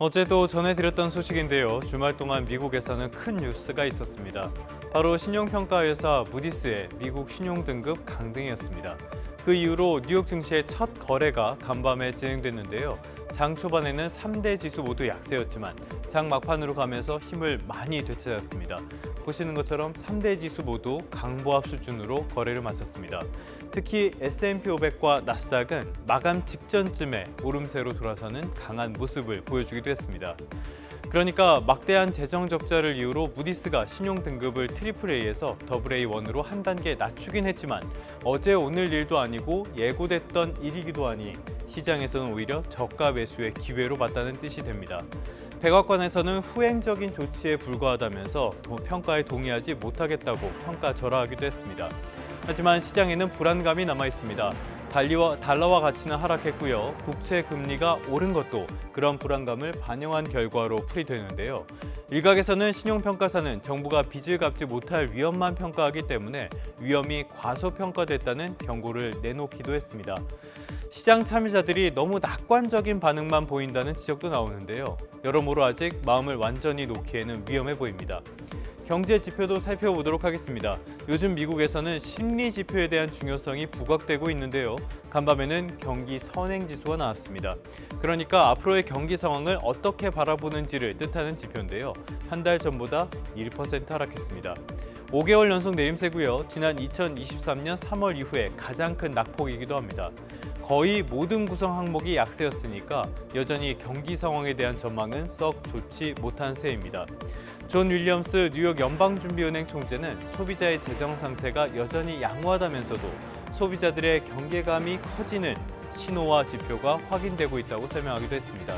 어제도 전해드렸던 소식인데요. 주말 동안 미국에서는 큰 뉴스가 있었습니다. 바로 신용평가회사 무디스의 미국 신용등급 강등이었습니다. 그 이후로 뉴욕 증시의 첫 거래가 간밤에 진행됐는데요. 장 초반에는 3대 지수 모두 약세였지만 장 막판으로 가면서 힘을 많이 되찾았습니다. 보시는 것처럼 3대 지수 모두 강보합 수준으로 거래를 마쳤습니다. 특히 S&P 500과 나스닥은 마감 직전쯤에 오름세로 돌아서는 강한 모습을 보여주기도 했습니다. 그러니까 막대한 재정 적자를 이유로 무디스가 신용 등급을 AAA에서 AA1으로 한 단계 낮추긴 했지만 어제 오늘 일도 아니고 예고됐던 일이기도 하니 시장에서는 오히려 저가 매수의 기회로 봤다는 뜻이 됩니다. 백악관에서는 후행적인 조치에 불과하다면서 평가에 동의하지 못하겠다고 평가 절하하기도 했습니다. 하지만 시장에는 불안감이 남아 있습니다. 달러와 가치는 하락했고요. 국채 금리가 오른 것도 그런 불안감을 반영한 결과로 풀이되는데요. 일각에서는 신용평가사는 정부가 빚을 갚지 못할 위험만 평가하기 때문에 위험이 과소평가됐다는 경고를 내놓기도 했습니다. 시장 참여자들이 너무 낙관적인 반응만 보인다는 지적도 나오는데요. 여러모로 아직 마음을 완전히 놓기에는 위험해 보입니다. 경제 지표도 살펴보도록 하겠습니다. 요즘 미국에서는 심리 지표에 대한 중요성이 부각되고 있는데요. 간밤에는 경기 선행지수가 나왔습니다. 그러니까 앞으로의 경기 상황을 어떻게 바라보는지를 뜻하는 지표인데요. 한 달 전보다 1% 하락했습니다. 5개월 연속 내림세고요. 지난 2023년 3월 이후에 가장 큰 낙폭이기도 합니다. 거의 모든 구성 항목이 약세였으니까 여전히 경기 상황에 대한 전망은 썩 좋지 못한 세입니다. 존 윌리엄스 뉴욕 연방준비은행 총재는 소비자의 재정 상태가 여전히 양호하다면서도 소비자들의 경계감이 커지는 신호와 지표가 확인되고 있다고 설명하기도 했습니다.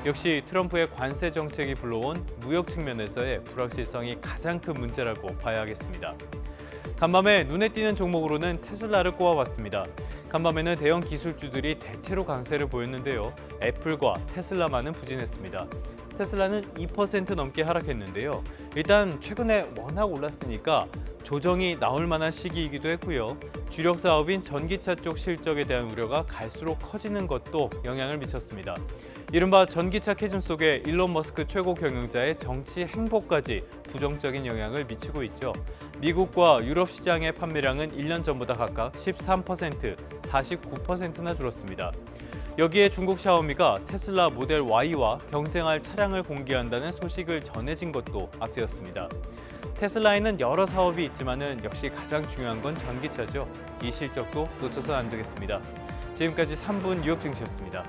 역시 트럼프의 관세 정책이 불러온 무역 측면에서의 불확실성이 가장 큰 문제라고 봐야 하겠습니다. 간밤에 눈에 띄는 종목으로는 테슬라를 꼽아봤습니다. 간밤에는 대형 기술주들이 대체로 강세를 보였는데요. 애플과 테슬라만은 부진했습니다. 테슬라는 2% 넘게 하락했는데요. 일단 최근에 워낙 올랐으니까 조정이 나올 만한 시기이기도 했고요. 주력 사업인 전기차 쪽 실적에 대한 우려가 갈수록 커지는 것도 영향을 미쳤습니다. 이른바 전기차 캐즘 속에 일론 머스크 최고 경영자의 정치 행보까지 부정적인 영향을 미치고 있죠. 미국과 유럽 시장의 판매량은 1년 전보다 각각 13%, 49%나 줄었습니다. 여기에 중국 샤오미가 테슬라 모델 Y와 경쟁할 차량을 공개한다는 소식을 전해진 것도 악재였습니다. 테슬라에는 여러 사업이 있지만은 역시 가장 중요한 건 전기차죠. 이 실적도 놓쳐서는 안 되겠습니다. 지금까지 3분 뉴욕 증시였습니다.